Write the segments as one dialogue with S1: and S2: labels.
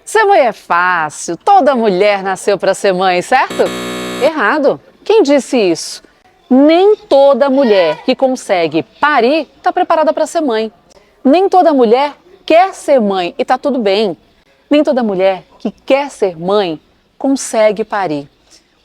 S1: Ser mãe é fácil, toda mulher nasceu para ser mãe, certo? Errado. Quem disse isso? Nem toda mulher que consegue parir está preparada para ser mãe. Nem toda mulher quer ser mãe e está tudo bem. Nem toda mulher que quer ser mãe consegue parir.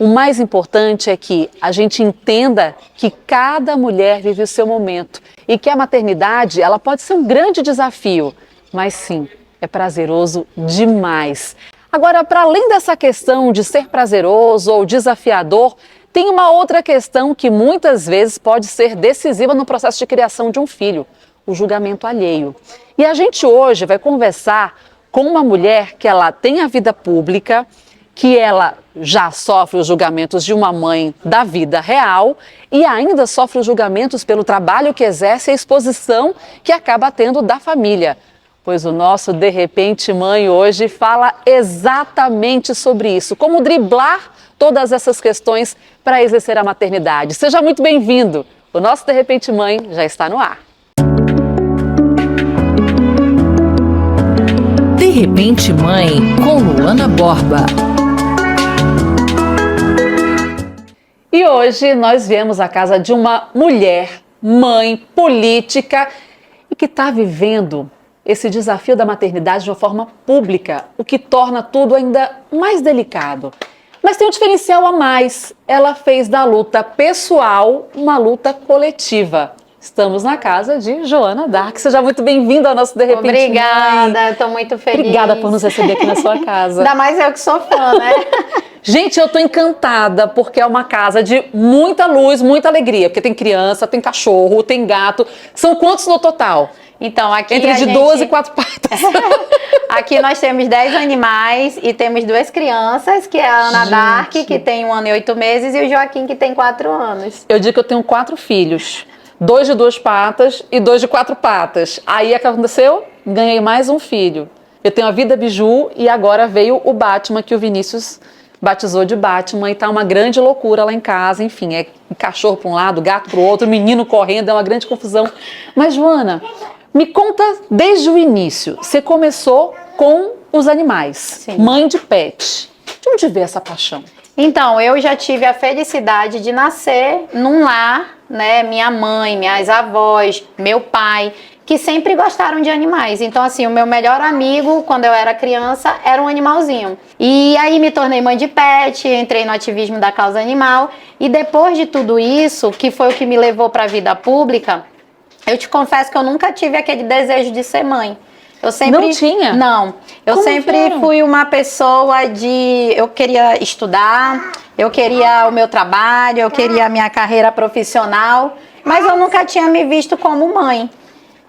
S1: O mais importante é que a gente entenda que cada mulher vive o seu momento e que a maternidade ela pode ser um grande desafio, mas sim, é prazeroso demais. Agora, para além dessa questão de ser prazeroso ou desafiador, tem uma outra questão que muitas vezes pode ser decisiva no processo de criação de um filho, o julgamento alheio. E a gente hoje vai conversar com uma mulher que ela tem a vida pública, que ela já sofre os julgamentos de uma mãe da vida real e ainda sofre os julgamentos pelo trabalho que exerce e a exposição que acaba tendo da família. Pois o nosso De Repente Mãe hoje fala exatamente sobre isso, como driblar todas essas questões para exercer a maternidade. Seja muito bem-vindo! O nosso De Repente Mãe já está no ar.
S2: De Repente Mãe, com Luana Borba.
S1: E hoje nós viemos à casa de uma mulher, mãe, política e que está vivendo esse desafio da maternidade de uma forma pública, o que torna tudo ainda mais delicado. Mas tem um diferencial a mais. Ela fez da luta pessoal uma luta coletiva. Estamos na casa de Joana Dark. Seja muito bem-vinda ao nosso De Repente
S3: Obrigada, estou muito feliz.
S1: Obrigada por nos receber aqui na sua casa.
S3: Ainda mais eu que sou fã, né?
S1: Gente, eu tô encantada porque é uma casa de muita luz, muita alegria. Porque tem criança, tem cachorro, tem gato. São quantos no total?
S3: Então, aqui
S1: Entre de 12 e 4 patas.
S3: Aqui nós temos 10 animais e temos 2 crianças, que é a Ana Dark, que tem 1 ano e 8 meses, e o Joaquim, que tem 4 anos.
S1: Eu digo que eu tenho 4 filhos. 2 de 2 patas e 2 de 4 patas. Aí o que aconteceu? Ganhei mais um filho. Eu tenho a Vida Biju e agora veio o Batman, que o Vinícius batizou de Batman, e tá uma grande loucura lá em casa. Enfim, é cachorro para um lado, gato para o outro, menino correndo, é uma grande confusão. Mas, Joana, me conta desde o início. Você começou com os animais.
S3: Sim.
S1: Mãe de pet. De onde veio essa paixão?
S3: Então, eu já tive a felicidade de nascer num lar, né? Minha mãe, minhas avós, meu pai, que sempre gostaram de animais. Então, assim, o meu melhor amigo, quando eu era criança, era um animalzinho. E aí me tornei mãe de pet, entrei no ativismo da causa animal. E depois de tudo isso, que foi o que me levou para a vida pública, eu te confesso que eu nunca tive aquele desejo de ser mãe. Eu sempre,
S1: não tinha?
S3: Não. Eu
S1: Como
S3: sempre fui uma pessoa de... Eu queria estudar, eu queria o meu trabalho, eu queria a minha carreira profissional, mas eu nunca tinha me visto como mãe.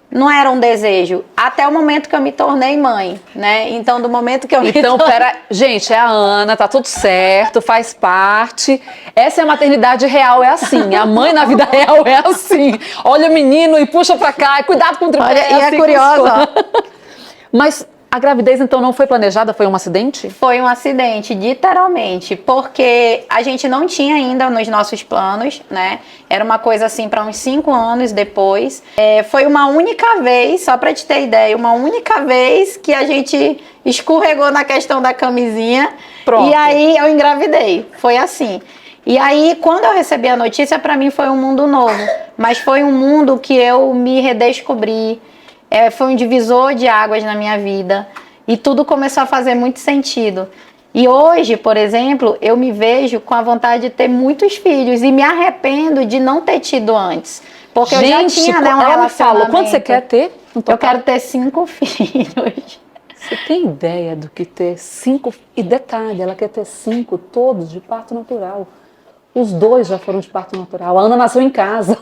S3: Não era um desejo, até o momento que eu me tornei mãe, né? Então, do momento que eu me
S1: pera... Gente, é a Ana, tá tudo certo, faz parte. Essa é a maternidade real, é assim. A mãe na vida real é assim. Olha o menino e puxa pra cá, e cuidado com o tripé.
S3: Olha, e
S1: assim,
S3: é curiosa.
S1: Mas a gravidez, então, não foi planejada? Foi um acidente?
S3: Foi um acidente, literalmente, porque a gente não tinha ainda nos nossos planos, né? Era uma coisa assim para uns 5 anos depois. Foi uma única vez, só para te ter ideia, uma única vez que a gente escorregou na questão da camisinha.
S1: Pronto.
S3: E aí eu engravidei. Foi assim. E aí, quando eu recebi a notícia, para mim foi um mundo novo. Mas foi um mundo que eu me redescobri. Foi um divisor de águas na minha vida e tudo começou a fazer muito sentido. E hoje, por exemplo, eu me vejo com a vontade de ter muitos filhos e me arrependo de não ter tido antes. Porque eu já tinha, né, um
S1: ela me falou,
S3: relacionamento.
S1: quanto você quer ter?
S3: Eu quero ter 5 filhos.
S1: Você tem ideia do que ter 5? E detalhe, ela quer ter 5 todos de parto natural. Os 2 já foram de parto natural. A Ana nasceu em casa.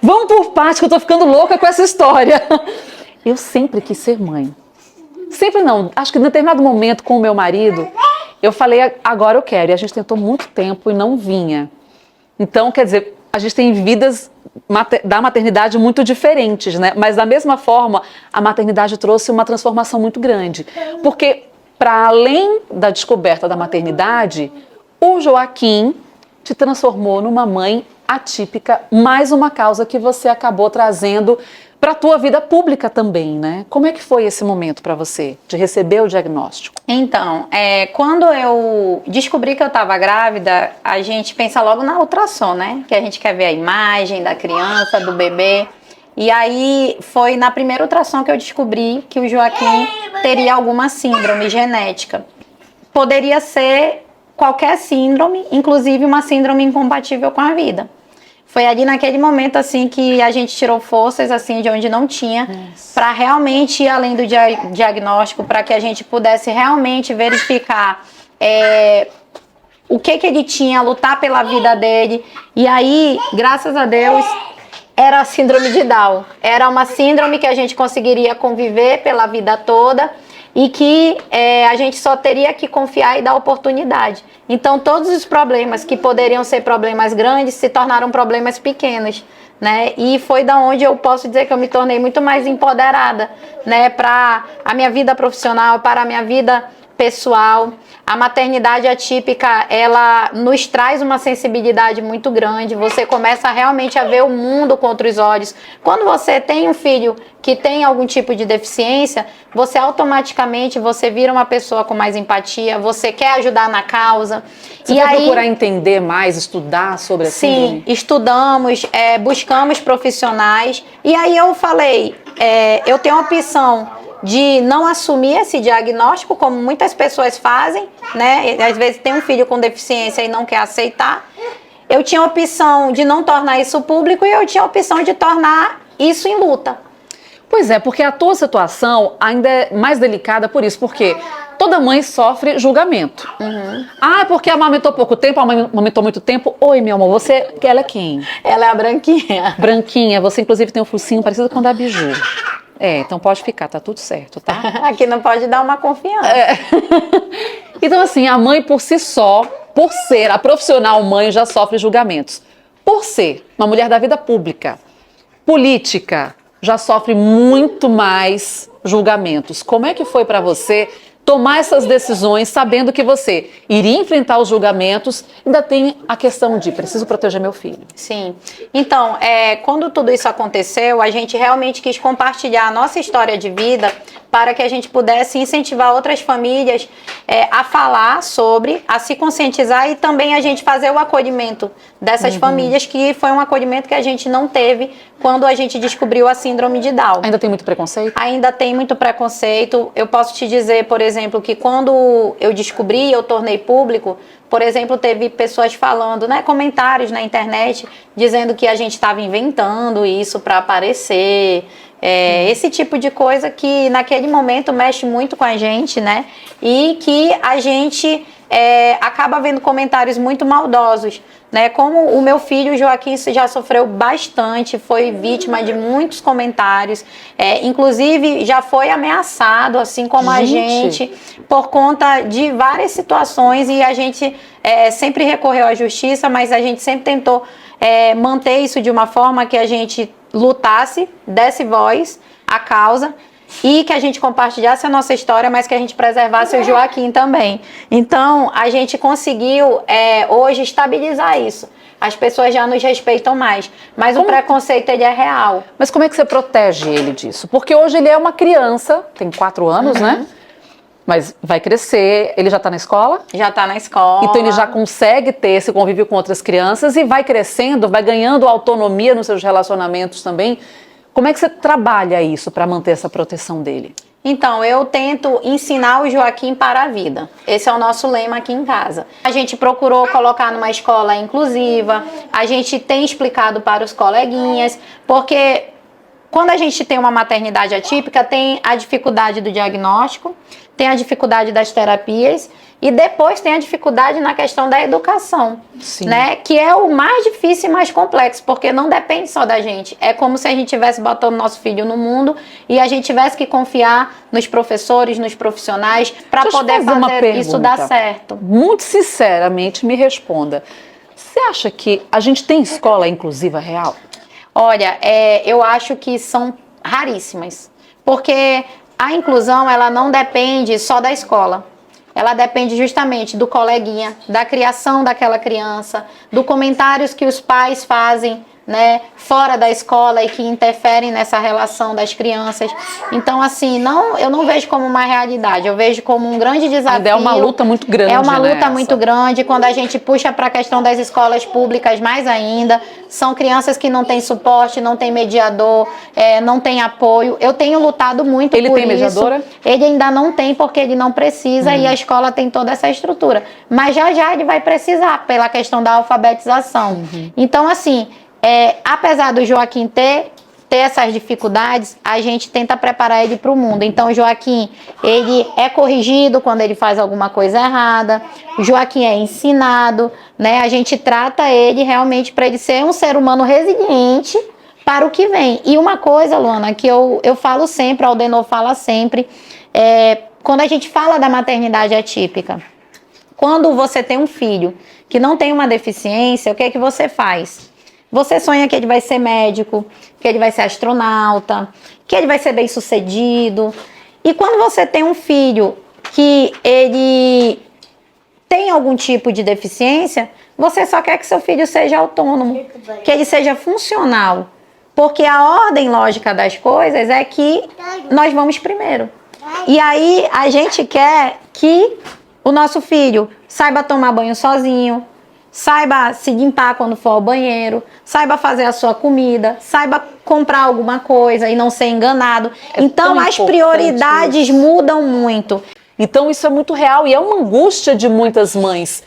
S1: Vamos por parte, que eu tô ficando louca com essa história. Eu sempre quis ser mãe. Sempre não. Acho que em determinado momento com o meu marido, eu falei, agora eu quero. E a gente tentou muito tempo e não vinha. Então, quer dizer, a gente tem vidas da maternidade muito diferentes, né? Mas da mesma forma, a maternidade trouxe uma transformação muito grande. Porque, para além da descoberta da maternidade, o Joaquim te transformou numa mãe atípica, mais uma causa que você acabou trazendo para a tua vida pública também, né? Como é que foi esse momento para você, de receber o diagnóstico?
S3: Então, quando eu descobri que eu estava grávida, a gente pensa logo na ultrassom, né? Que a gente quer ver a imagem da criança, do bebê. E aí foi na primeira ultrassom que eu descobri que o Joaquim teria alguma síndrome genética. Poderia ser qualquer síndrome, inclusive uma síndrome incompatível com a vida. Foi ali naquele momento assim que a gente tirou forças assim de onde não tinha, para realmente ir além do diagnóstico, para que a gente pudesse realmente verificar o que ele tinha, lutar pela vida dele. E aí, graças a Deus, era a síndrome de Down. Era uma síndrome que a gente conseguiria conviver pela vida toda e que a gente só teria que confiar e dar oportunidade. Então, todos os problemas que poderiam ser problemas grandes se tornaram problemas pequenos, né? E foi da onde eu posso dizer que eu me tornei muito mais empoderada, né? Para a minha vida profissional, para a minha vida pessoal. A maternidade atípica, ela nos traz uma sensibilidade muito grande. Você começa realmente a ver o mundo com outros olhos. Quando você tem um filho que tem algum tipo de deficiência, você automaticamente vira uma pessoa com mais empatia, você quer ajudar na causa.
S1: Você vai procurar entender mais, estudar sobre a síndrome?
S3: Sim, estudamos, buscamos profissionais. E aí eu falei, eu tenho a opção de não assumir esse diagnóstico, como muitas pessoas fazem, né? Às vezes tem um filho com deficiência e não quer aceitar. Eu tinha a opção de não tornar isso público e eu tinha a opção de tornar isso em luta.
S1: Pois é, porque a tua situação ainda é mais delicada por isso, porque toda mãe sofre julgamento. Ah, porque amamentou pouco tempo, amamentou muito tempo. Oi, meu amor, ela é quem?
S3: Ela é a branquinha.
S1: Branquinha, você inclusive tem um focinho parecido com o da Biju. Então pode ficar, tá tudo certo, tá?
S3: Aqui não pode dar uma confiança.
S1: Então assim, a mãe por si só, por ser a profissional mãe, já sofre julgamentos. Por ser uma mulher da vida pública, política, já sofre muito mais julgamentos. Como é que foi para você tomar essas decisões sabendo que você iria enfrentar os julgamentos? Ainda tem a questão de preciso proteger meu filho.
S3: Sim. Então, quando tudo isso aconteceu, a gente realmente quis compartilhar a nossa história de vida para que a gente pudesse incentivar outras famílias a falar sobre, a se conscientizar e também a gente fazer o acolhimento dessas famílias, que foi um acolhimento que a gente não teve quando a gente descobriu a síndrome de Down.
S1: Ainda tem muito preconceito?
S3: Ainda tem muito preconceito. Eu posso te dizer, por exemplo, que quando eu descobri, eu tornei público, por exemplo, teve pessoas falando, né, comentários na internet, dizendo que a gente estava inventando isso para aparecer. Esse tipo de coisa que naquele momento mexe muito com a gente, né? E que a gente acaba vendo comentários muito maldosos, né? Como o meu filho Joaquim já sofreu bastante, foi vítima de muitos comentários, inclusive já foi ameaçado, assim como a gente, por conta de várias situações, e a gente sempre recorreu à justiça, mas a gente sempre tentou manter isso de uma forma que a gente lutasse, desse voz à causa e que a gente compartilhasse a nossa história, mas que a gente preservasse o Joaquim também. Então, a gente conseguiu hoje estabilizar isso. As pessoas já nos respeitam mais, mas o preconceito ele é real.
S1: Mas como é que você protege ele disso? Porque hoje ele é uma criança, tem 4 anos, né? Mas vai crescer, ele já está na escola?
S3: Já está na escola.
S1: Então ele já consegue ter esse convívio com outras crianças e vai crescendo, vai ganhando autonomia nos seus relacionamentos também. Como é que você trabalha isso para manter essa proteção dele?
S3: Então, eu tento ensinar o Joaquim para a vida. Esse é o nosso lema aqui em casa. A gente procurou colocar numa escola inclusiva, a gente tem explicado para os coleguinhas, porque quando a gente tem uma maternidade atípica, tem a dificuldade do diagnóstico, tem a dificuldade das terapias e depois tem a dificuldade na questão da educação, né? Que é o mais difícil e mais complexo, porque não depende só da gente. É como se a gente estivesse botando nosso filho no mundo e a gente tivesse que confiar nos professores, nos profissionais, para poder fazer isso dar certo.
S1: Muito sinceramente, me responda. Você acha que a gente tem escola inclusiva real?
S3: Olha, eu acho que são raríssimas, porque a inclusão ela não depende só da escola. Ela depende justamente do coleguinha, da criação daquela criança, dos comentários que os pais fazem né, fora da escola e que interferem nessa relação das crianças. Então, assim, eu não vejo como uma realidade, eu vejo como um grande desafio.
S1: Ainda é uma luta muito grande,
S3: É uma luta
S1: né,
S3: muito grande. Quando a gente puxa para a questão das escolas públicas, mais ainda, são crianças que não têm suporte, não têm mediador, não têm apoio. Eu tenho lutado muito por isso.
S1: Ele tem mediadora?
S3: Ele ainda não tem, porque ele não precisa, e a escola tem toda essa estrutura. Mas já ele vai precisar, pela questão da alfabetização. Então, assim, apesar do Joaquim ter essas dificuldades, a gente tenta preparar ele para o mundo. Então, o Joaquim, ele é corrigido quando ele faz alguma coisa errada, o Joaquim é ensinado, né? A gente trata ele realmente para ele ser um ser humano resiliente para o que vem. E uma coisa, Luana, que eu falo sempre, a Aldenor fala sempre, quando a gente fala da maternidade atípica, quando você tem um filho que não tem uma deficiência, o que é que você faz? Você sonha que ele vai ser médico, que ele vai ser astronauta, que ele vai ser bem-sucedido. E quando você tem um filho que ele tem algum tipo de deficiência, você só quer que seu filho seja autônomo, que ele seja funcional. Porque a ordem lógica das coisas é que nós vamos primeiro. E aí a gente quer que o nosso filho saiba tomar banho sozinho, saiba se limpar quando for ao banheiro, saiba fazer a sua comida, saiba comprar alguma coisa e não ser enganado. Então as prioridades mudam muito.
S1: Então isso é muito real e é uma angústia de muitas mães.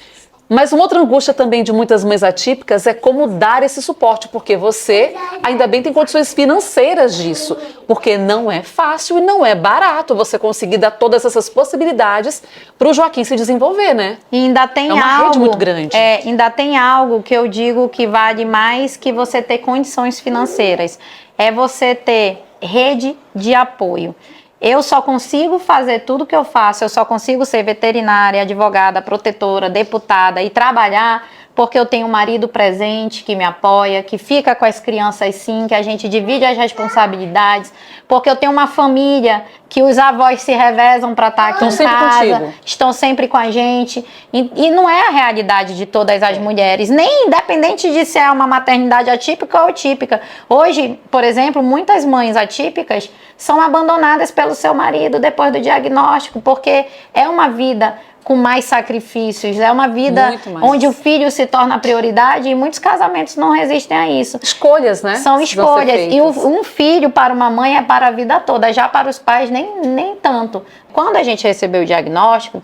S1: Mas uma outra angústia também de muitas mães atípicas é como dar esse suporte, porque você ainda bem tem condições financeiras disso, porque não é fácil e não é barato você conseguir dar todas essas possibilidades para o Joaquim se desenvolver, né?
S3: E ainda tem
S1: uma rede muito grande.
S3: Ainda tem algo que eu digo que vale mais que você ter condições financeiras, é você ter rede de apoio. Eu só consigo fazer tudo que eu faço, eu só consigo ser veterinária, advogada, protetora, deputada e trabalhar porque eu tenho um marido presente que me apoia, que fica com as crianças sim, que a gente divide as responsabilidades, porque eu tenho uma família que os avós se revezam para estar aqui em casa, estão sempre com a gente, e não é a realidade de todas as mulheres, nem independente de se é uma maternidade atípica ou típica. Hoje, por exemplo, muitas mães atípicas são abandonadas pelo seu marido depois do diagnóstico, porque é uma vida com mais sacrifícios, é uma vida onde o filho se torna a prioridade e muitos casamentos não resistem a isso.
S1: Escolhas, né?
S3: São escolhas. E um filho para uma mãe é para a vida toda, já para os pais nem tanto. Quando a gente recebeu o diagnóstico,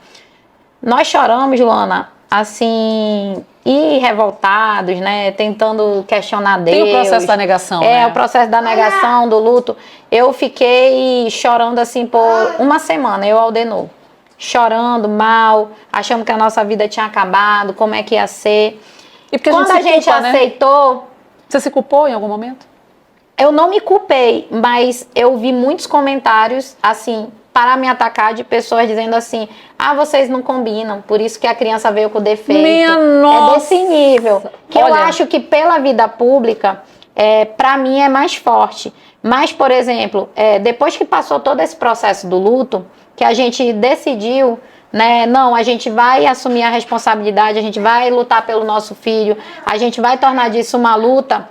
S3: nós choramos, Luana, assim, e revoltados, né? Tentando questionar Deus.
S1: Tem o processo da negação, né?
S3: O processo da negação, do luto. Eu fiquei chorando assim por uma semana, eu e Aldenor. Chorando, mal, achando que a nossa vida tinha acabado, como é que ia ser.
S1: E porque
S3: quando a gente aceitou...
S1: Né? Você se culpou em algum momento?
S3: Eu não me culpei, mas eu vi muitos comentários, assim, para me atacar, de pessoas dizendo assim, vocês não combinam, por isso que a criança veio com defeito.
S1: Minha nossa!
S3: É desse nível. Que eu acho que pela vida pública, para mim é mais forte. Mas, por exemplo, depois que passou todo esse processo do luto, que a gente decidiu, né, não, a gente vai assumir a responsabilidade, a gente vai lutar pelo nosso filho, a gente vai tornar disso uma luta,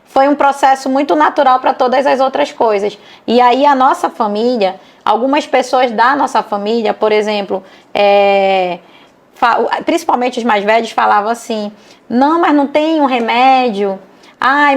S3: foi um processo muito natural para todas as outras coisas. E aí a nossa família, algumas pessoas da nossa família, por exemplo, principalmente os mais velhos, falavam assim, não, mas não tem um remédio,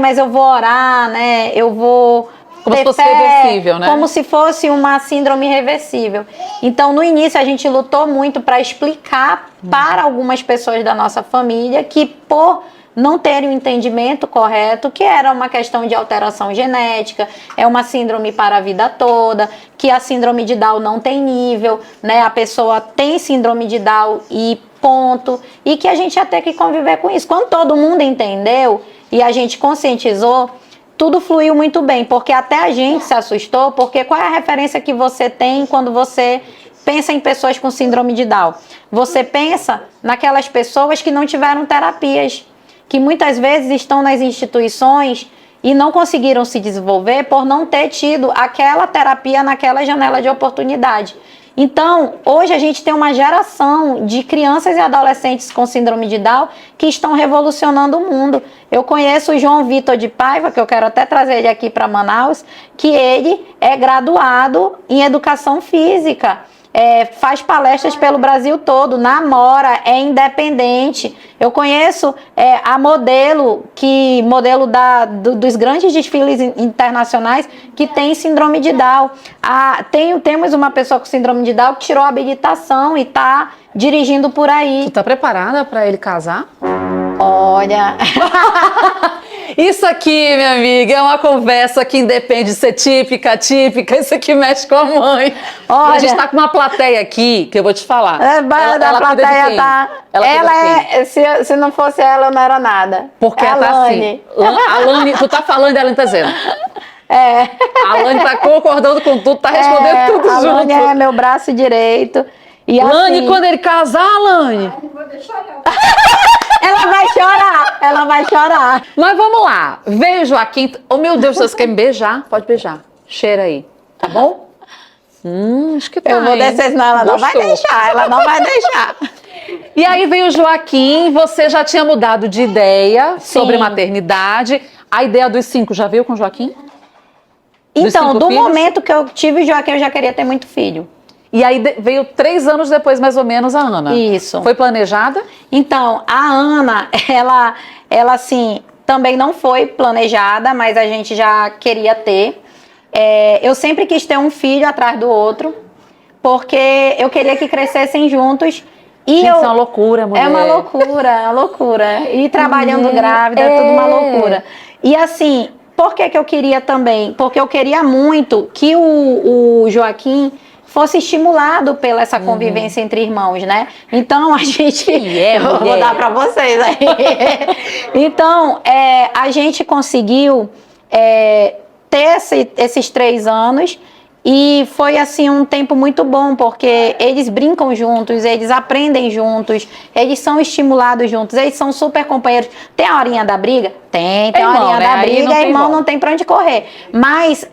S3: mas eu vou orar, né, eu vou...
S1: Como se fosse reversível, né?
S3: Como se fosse uma síndrome reversível. Então, no início, a gente lutou muito para explicar para algumas pessoas da nossa família que, por não terem o entendimento correto, que era uma questão de alteração genética, é uma síndrome para a vida toda, que a síndrome de Down não tem nível, né? A pessoa tem síndrome de Down e ponto, e que a gente ia ter que conviver com isso. Quando todo mundo entendeu e a gente conscientizou, tudo fluiu muito bem, porque até a gente se assustou, porque qual é a referência que você tem quando você pensa em pessoas com síndrome de Down? Você pensa naquelas pessoas que não tiveram terapias, que muitas vezes estão nas instituições e não conseguiram se desenvolver por não ter tido aquela terapia naquela janela de oportunidade. Então, hoje a gente tem uma geração de crianças e adolescentes com síndrome de Down que estão revolucionando o mundo. Eu conheço o João Vitor de Paiva, que eu quero até trazer ele aqui para Manaus, que ele é graduado em educação física. Faz palestras pelo Brasil todo, namora, é independente. Eu conheço a modelo dos grandes desfiles internacionais que tem síndrome de Down. Temos uma pessoa com síndrome de Down que tirou a habilitação e está dirigindo por aí.
S1: Tu tá preparada para ele casar?
S3: Olha...
S1: Isso aqui, minha amiga, é uma conversa que independe de ser típica, atípica, isso aqui mexe com a mãe.
S3: Olha,
S1: e a gente tá com uma plateia aqui, que eu vou te falar.
S3: A plateia tá... Se não fosse ela, eu não era nada.
S1: Porque ela tá assim. A Lani, tu tá falando e ela não tá dizendo. A Lani tá concordando com tudo, tá respondendo tudo
S3: a
S1: junto.
S3: A Lani é meu braço direito. E
S1: Lani,
S3: assim,
S1: quando ele casar, Lani...
S3: Não vou deixar não. Ela vai chorar.
S1: Mas vamos lá, veio o Joaquim. Oh, meu Deus, você quer me beijar? Pode beijar. Cheira aí, tá bom? Acho que tá.
S3: Eu vou descer, senão ela não vai deixar. Ela não vai deixar.
S1: E aí veio o Joaquim, você já tinha mudado de ideia sobre maternidade. A ideia dos 5 já veio com o Joaquim?
S3: Então, do momento que eu tive o Joaquim, eu já queria ter muito filho.
S1: E aí veio 3 anos depois, mais ou menos, a Ana.
S3: Isso.
S1: Foi planejada?
S3: Então, a Ana, ela assim, também não foi planejada, mas a gente já queria ter. Eu sempre quis ter um filho atrás do outro, porque eu queria que crescessem juntos.
S1: Gente, isso é uma loucura, mulher.
S3: É uma loucura. E trabalhando grávida, é tudo uma loucura. E assim, por que eu queria também? Porque eu queria muito que o Joaquim fosse estimulado pela essa convivência entre irmãos, né? Então, a gente... eu vou dar para vocês aí. Então, a gente conseguiu ter esses 3 anos e foi, assim, um tempo muito bom, porque eles brincam juntos, eles aprendem juntos, eles são estimulados juntos, eles são super companheiros. Tem a horinha da briga? Tem a horinha da briga, irmão não tem pra onde correr. Mas...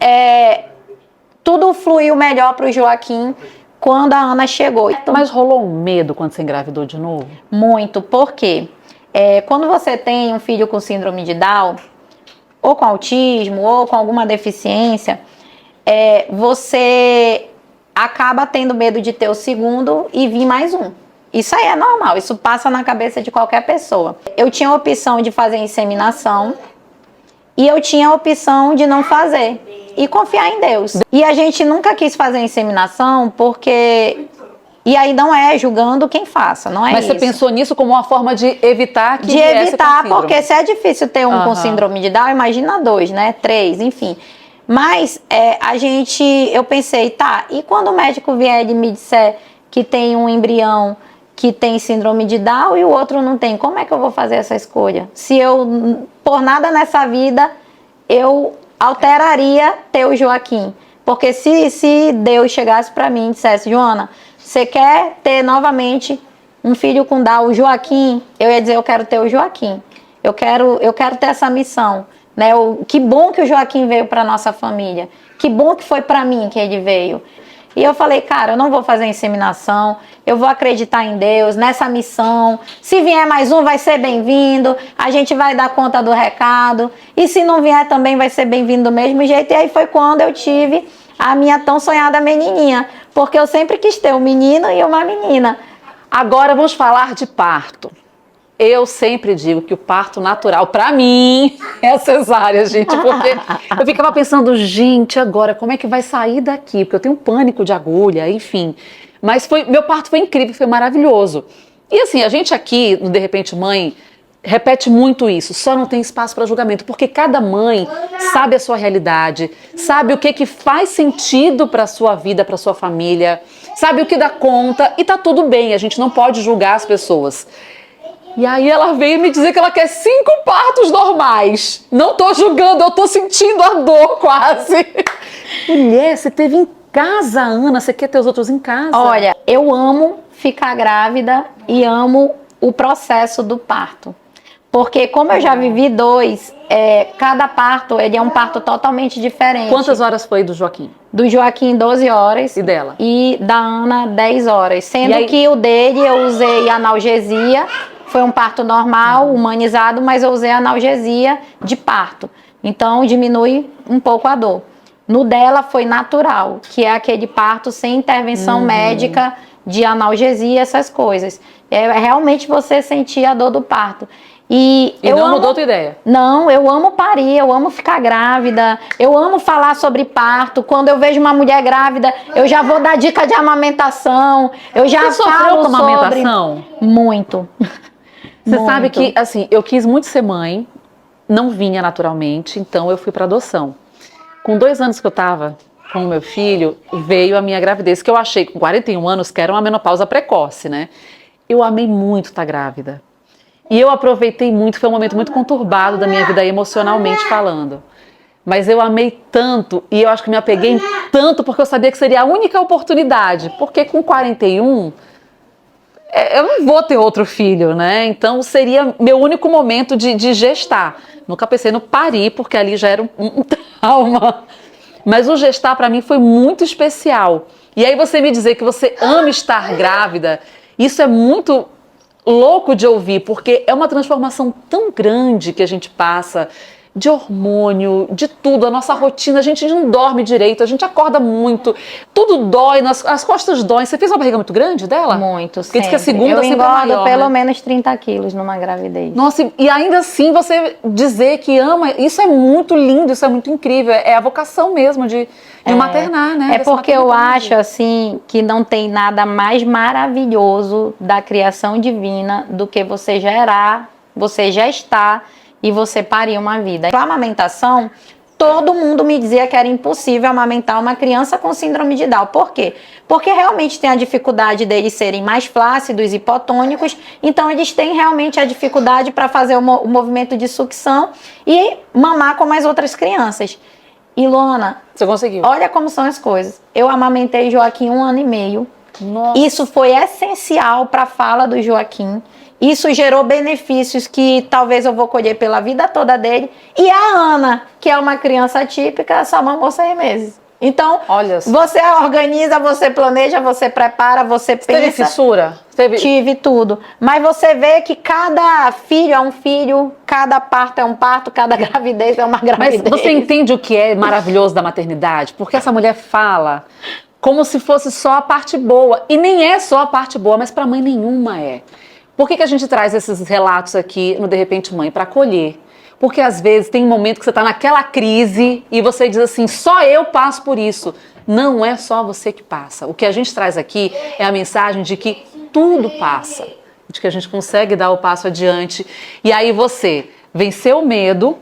S3: tudo fluiu melhor para o Joaquim quando a Ana chegou.
S1: Mas rolou um medo quando você engravidou de novo?
S3: Muito, porque quando você tem um filho com síndrome de Down, ou com autismo, ou com alguma deficiência, você acaba tendo medo de ter o segundo e vir mais um. Isso aí é normal, isso passa na cabeça de qualquer pessoa. Eu tinha a opção de fazer inseminação e eu tinha a opção de não fazer. E confiar em Deus. E a gente nunca quis fazer inseminação porque... E aí não é julgando quem faça, não é isso.
S1: Mas você pensou nisso como uma forma de evitar que
S3: viesse com síndrome? Porque se é difícil ter um com síndrome de Down, imagina 2, né? 3, enfim. Mas eu pensei, tá, e quando o médico vier e me disser que tem um embrião que tem síndrome de Down e o outro não tem, como é que eu vou fazer essa escolha? Se eu, por nada nessa vida, eu... alteraria ter o Joaquim. Porque se Deus chegasse para mim e dissesse, Joana, você quer ter novamente um filho com Down, o Joaquim? Eu ia dizer, eu quero ter o Joaquim. Eu quero ter essa missão. Né? Que bom que o Joaquim veio para nossa família. Que bom que foi para mim que ele veio. E eu falei, cara, eu não vou fazer inseminação, eu vou acreditar em Deus, nessa missão. Se vier mais um, vai ser bem-vindo, a gente vai dar conta do recado. E se não vier também, vai ser bem-vindo do mesmo jeito. E aí foi quando eu tive a minha tão sonhada menininha. Porque eu sempre quis ter um menino e uma menina.
S1: Agora vamos falar de parto. Eu sempre digo que o parto natural, pra mim, é a cesárea, gente. Porque eu ficava pensando, gente, agora como é que vai sair daqui? Porque eu tenho pânico de agulha, enfim. Mas meu parto foi incrível, foi maravilhoso. E assim, a gente aqui, no De Repente Mãe, repete muito isso. Só não tem espaço para julgamento. Porque cada mãe sabe a sua realidade, sabe o que faz sentido pra sua vida, pra sua família, sabe o que dá conta. E tá tudo bem, a gente não pode julgar as pessoas. E aí ela veio me dizer que ela quer 5 partos normais. Não tô julgando, eu tô sentindo a dor quase. Mulher, você teve em casa, Ana, você quer ter os outros em casa?
S3: Olha, eu amo ficar grávida e amo o processo do parto. Porque como eu já vivi 2, cada parto ele é um parto totalmente diferente.
S1: Quantas horas foi do Joaquim?
S3: Do Joaquim, 12 horas.
S1: E dela?
S3: E da Ana, 10 horas. Sendo
S1: E aí-
S3: que o dele eu usei analgesia. Foi um parto normal, humanizado, mas eu usei analgesia de parto. Então, diminui um pouco a dor. No dela foi natural, que é aquele parto sem intervenção médica de analgesia, essas coisas. É realmente você sentir a dor do parto. E eu
S1: não
S3: amo...
S1: mudou a tua ideia?
S3: Não, eu amo parir, eu amo ficar grávida, eu amo falar sobre parto. Quando eu vejo uma mulher grávida, eu já vou dar dica de amamentação, eu já
S1: Você sofreu
S3: falo
S1: com
S3: sobre...
S1: amamentação?
S3: Muito.
S1: Você
S3: Muito.
S1: sabe que, assim, eu quis muito ser mãe, não vinha naturalmente, então eu fui para adoção. Com 2 anos que eu tava com o meu filho, veio a minha gravidez, que eu achei com 41 anos que era uma menopausa precoce, né? Eu amei muito estar grávida. E eu aproveitei muito, foi um momento muito conturbado da minha vida emocionalmente falando. Mas eu amei tanto e eu acho que me apeguei tanto porque eu sabia que seria a única oportunidade. Porque com 41, eu não vou ter outro filho, né? Então seria meu único momento de gestar. Nunca pensei no parir, porque ali já era um trauma. Mas o gestar para mim foi muito especial. E aí você me dizer que você ama estar grávida, isso é muito louco de ouvir, porque é uma transformação tão grande que a gente passa de hormônio, de tudo, a nossa rotina, a gente não dorme direito, a gente acorda muito, tudo dói, as costas doem. Você fez uma barriga muito grande dela?
S3: Muito,
S1: Porque diz que a
S3: sempre.
S1: segunda
S3: eu
S1: sempre é
S3: engordo
S1: maior,
S3: pelo
S1: né?
S3: menos 30 quilos numa gravidez.
S1: Nossa, e ainda assim você dizer que ama, isso é muito lindo, isso é muito incrível, é a vocação mesmo de maternar, né?
S3: É
S1: dessa
S3: porque eu
S1: maternidade.
S3: acho assim que não tem nada mais maravilhoso da criação divina do que você gerar, você gestar e você parir uma vida. A amamentação, todo mundo me dizia que era impossível amamentar uma criança com síndrome de Down. Por quê? Porque realmente tem a dificuldade deles serem mais flácidos, hipotônicos, então eles têm realmente a dificuldade para fazer o movimento de sucção e mamar como as outras crianças. E Luana,
S1: Você conseguiu?
S3: olha como são as coisas. Eu amamentei Joaquim 1 ano e meio.
S1: Nossa.
S3: Isso foi essencial para a fala do Joaquim. Isso gerou benefícios que talvez eu vou colher pela vida toda dele. E a Ana, que é uma criança típica, só mamou 6 meses. Então,
S1: Olha só.
S3: você organiza, você planeja, você prepara, você pensa.
S1: Teve fissura? Teve...
S3: Tive tudo. Mas você vê que cada filho é um filho, cada parto é um parto, cada gravidez é uma
S1: Mas
S3: gravidez.
S1: você entende o que é maravilhoso da maternidade? Porque essa mulher fala como se fosse só a parte boa. E nem é só a parte boa, mas para mãe nenhuma é. Por que a gente traz esses relatos aqui no De Repente Mãe? Para acolher. Porque às vezes tem um momento que você está naquela crise e você diz assim, só eu passo por isso. Não é só você que passa. O que a gente traz aqui é a mensagem de que tudo passa. De que a gente consegue dar o passo adiante. E aí você venceu o medo,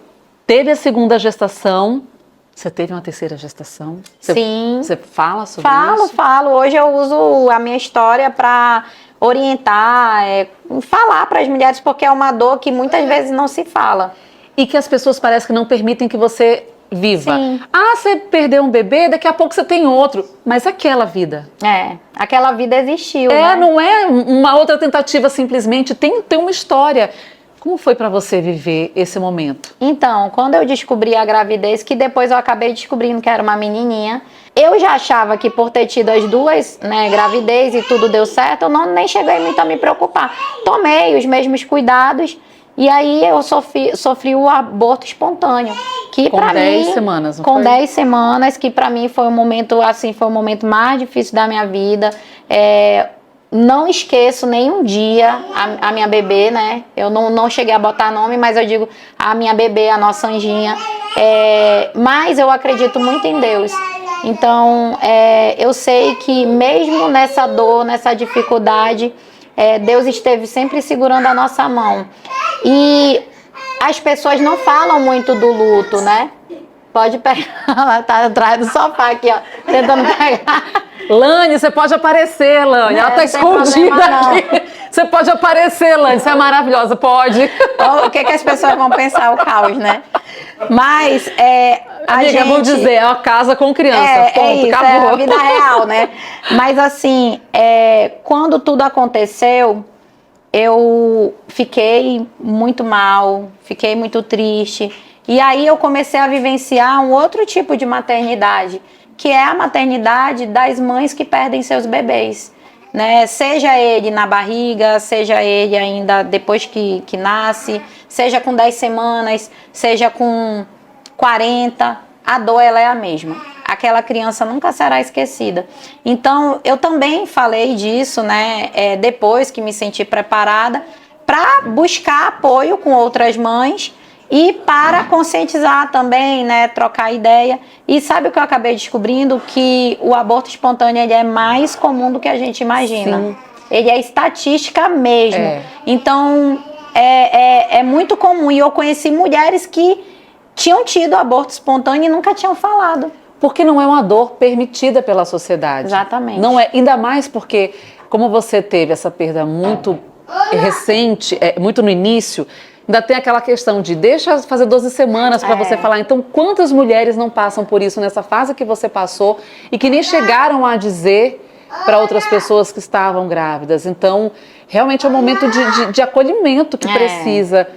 S1: teve a segunda gestação. Você teve uma terceira gestação?
S3: Sim.
S1: Você fala sobre isso?
S3: Falo. Hoje eu uso a minha história para orientar, falar para as mulheres, porque é uma dor que muitas vezes não se fala.
S1: E que as pessoas parecem que não permitem que você viva.
S3: Sim.
S1: Ah, você perdeu um bebê, daqui a pouco você tem outro. Mas aquela vida.
S3: Aquela vida existiu,
S1: É,
S3: né?
S1: não é uma outra tentativa simplesmente. Tem uma história. Como foi para você viver esse momento?
S3: Então, quando eu descobri a gravidez, que depois eu acabei descobrindo que era uma menininha, eu já achava que por ter tido as duas, né, gravidez e tudo deu certo, eu nem cheguei muito a me preocupar. Tomei os mesmos cuidados e aí eu sofri o aborto espontâneo. Que
S1: Com
S3: pra
S1: 10
S3: mim,
S1: semanas, não
S3: com
S1: foi?
S3: 10 semanas, que pra mim foi um momento, assim, foi o momento mais difícil da minha vida. Não esqueço nenhum dia a minha bebê, né? Eu não cheguei a botar nome, mas eu digo a minha bebê, a nossa anjinha. Mas eu acredito muito em Deus. Então, eu sei que mesmo nessa dor, nessa dificuldade, Deus esteve sempre segurando a nossa mão. E as pessoas não falam muito do luto, né? Pode pegar, ela tá atrás do sofá aqui, ó, tentando pegar.
S1: Lani, você pode aparecer, Lani. Ela tá
S3: não tem
S1: escondida
S3: problema, não.
S1: aqui. Você pode aparecer, Lani. Você é maravilhosa, pode.
S3: O que as pessoas vão pensar, o caos, né? Mas
S1: Amiga, vou dizer, é uma casa com criança. Ponto,
S3: isso,
S1: acabou.
S3: é a vida real, né? Mas assim, quando tudo aconteceu, eu fiquei muito mal, fiquei muito triste. E aí eu comecei a vivenciar um outro tipo de maternidade, que é a maternidade das mães que perdem seus bebês, né? Seja ele na barriga, seja ele ainda depois que nasce, seja com 10 semanas, seja com 40, a dor ela é a mesma. Aquela criança nunca será esquecida. Então, eu também falei disso, né, depois que me senti preparada, para buscar apoio com outras mães e para conscientizar também, né, trocar ideia. E sabe o que eu acabei descobrindo? Que o aborto espontâneo ele é mais comum do que a gente imagina. Sim. Ele é estatística mesmo. Então, é muito comum. E eu conheci mulheres que tinham tido aborto espontâneo e nunca tinham falado.
S1: Porque não é uma dor permitida pela sociedade.
S3: Exatamente.
S1: Não é, ainda mais porque, como você teve essa perda muito recente, muito no início, ainda tem aquela questão de deixa fazer 12 semanas para você falar. Então, quantas mulheres não passam por isso nessa fase que você passou e que nem chegaram a dizer para outras pessoas que estavam grávidas? Então, realmente é um momento de acolhimento que precisa.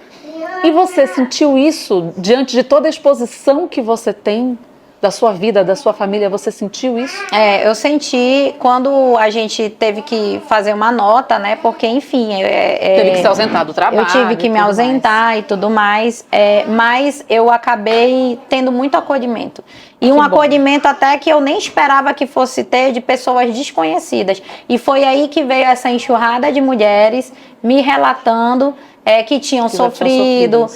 S1: E você sentiu isso diante de toda a exposição que você tem da sua vida, da sua família? Você sentiu isso?
S3: Eu senti quando a gente teve que fazer uma nota, né? Porque, enfim...
S1: teve que se ausentar do trabalho.
S3: Eu tive que me ausentar e tudo mais. Mas eu acabei tendo muito acolhimento. E um acolhimento até que eu nem esperava que fosse ter, de pessoas desconhecidas. E foi aí que veio essa enxurrada de mulheres me relatando que tinham sofrido.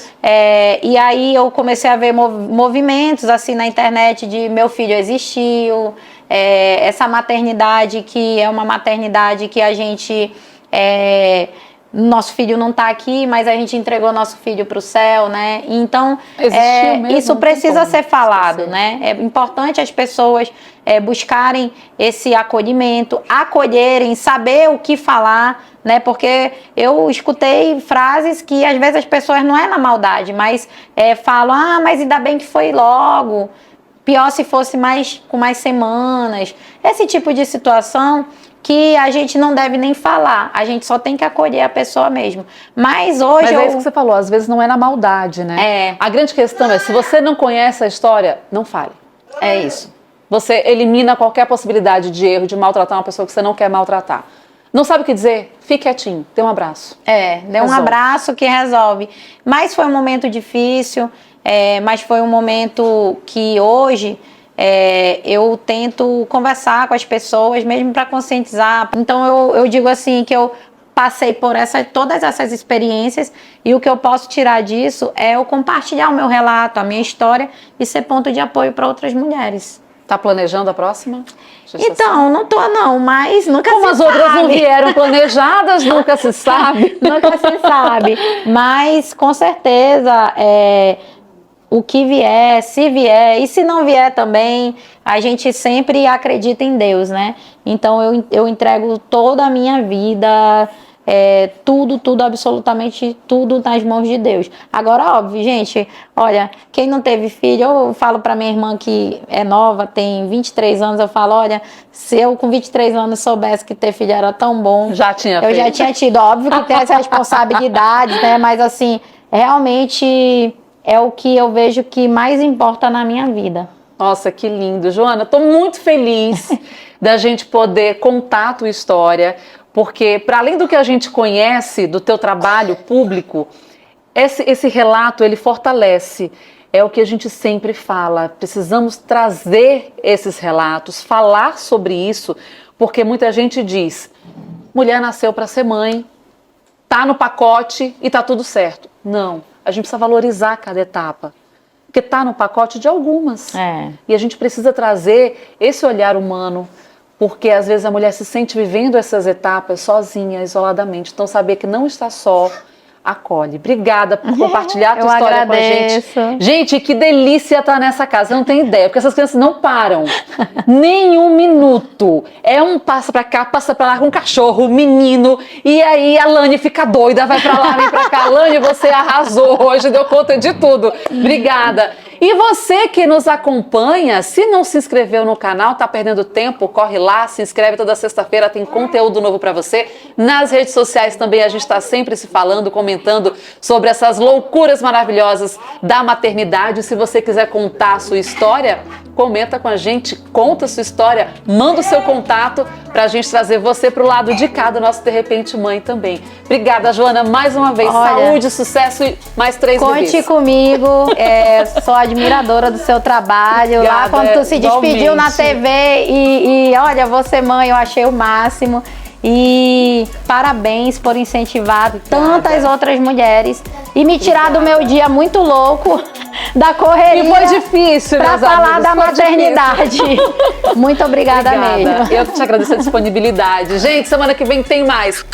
S3: E aí eu comecei a ver movimentos assim na internet de meu filho existiu, essa maternidade que é uma maternidade que a gente... nosso filho não está aqui, mas a gente entregou nosso filho para o céu, né? Então, isso precisa ser falado, né? É importante as pessoas buscarem esse acolhimento, acolherem, saber o que falar, né? Porque eu escutei frases que às vezes as pessoas não é na maldade, mas falam, mas ainda bem que foi logo, pior se fosse com mais semanas. Esse tipo de situação que a gente não deve nem falar, a gente só tem que acolher a pessoa mesmo. Mas hoje...
S1: Mas é isso que você falou, às vezes não é na maldade, né? A grande questão é, se você não conhece a história, não fale.
S3: É isso.
S1: Você elimina qualquer possibilidade de erro, de maltratar uma pessoa que você não quer maltratar. Não sabe o que dizer? Fique quietinho, dê um abraço.
S3: Dê um abraço que resolve. Mas foi um momento difícil, mas foi um momento que hoje... eu tento conversar com as pessoas, mesmo para conscientizar. Então eu digo assim que eu passei por todas essas experiências e o que eu posso tirar disso é eu compartilhar o meu relato, a minha história e ser ponto de apoio para outras mulheres.
S1: Tá planejando a próxima?
S3: Então, não tô não, mas nunca se sabe.
S1: Como as outras não vieram planejadas, nunca se sabe.
S3: Nunca se sabe, mas com certeza... o que vier, se vier, e se não vier também, a gente sempre acredita em Deus, né? Então eu entrego toda a minha vida, tudo, absolutamente tudo nas mãos de Deus. Agora, óbvio, gente, olha, quem não teve filho, eu falo pra minha irmã que é nova, tem 23 anos, eu falo, olha, se eu com 23 anos soubesse que ter filho era tão bom,
S1: já tinha
S3: tido, óbvio que tem essa responsabilidade, né? Mas assim, realmente... é o que eu vejo que mais importa na minha vida.
S1: Nossa, que lindo. Joana, estou muito feliz da gente poder contar a tua história, porque para além do que a gente conhece do teu trabalho público, esse relato, ele fortalece. É o que a gente sempre fala, precisamos trazer esses relatos, falar sobre isso, porque muita gente diz, mulher nasceu para ser mãe, tá no pacote e tá tudo certo. Não. A gente precisa valorizar cada etapa, porque está no pacote de algumas. E a gente precisa trazer esse olhar humano, porque às vezes a mulher se sente vivendo essas etapas sozinha, isoladamente. Então saber que não está só, acolhe. Obrigada por compartilhar a tua história
S3: agradeço.
S1: Com a gente. Gente, que delícia estar nessa casa, eu não tenho ideia, porque essas crianças não param. Nem um minuto. Passa pra cá, passa pra lá com um cachorro, menino, e aí a Lani fica doida, vai pra lá, vem pra cá. Lani, você arrasou hoje, deu conta de tudo. Obrigada. E você que nos acompanha, se não se inscreveu no canal, tá perdendo tempo, corre lá, se inscreve toda sexta-feira, tem conteúdo novo para você. Nas redes sociais também a gente está sempre se falando, comentando sobre essas loucuras maravilhosas da maternidade. Se você quiser contar a sua história, comenta com a gente, conta a sua história, manda o seu contato pra gente trazer você pro lado de cá do nosso De Repente Mãe também. Obrigada, Joana, mais uma vez.
S3: Olha,
S1: saúde, sucesso e mais 3 bebês.
S3: Conte comigo, sou admiradora do seu trabalho.
S1: Obrigada,
S3: lá quando tu se despediu
S1: igualmente.
S3: na TV e olha, você mãe, eu achei o máximo. E parabéns por incentivar tantas outras mulheres e me tirar do meu dia muito louco da correria.
S1: E foi difícil,
S3: para
S1: meus
S3: falar
S1: amigos,
S3: da
S1: foi
S3: maternidade. Muito obrigada mesmo.
S1: Eu que te agradeço a disponibilidade. Gente, semana que vem tem mais.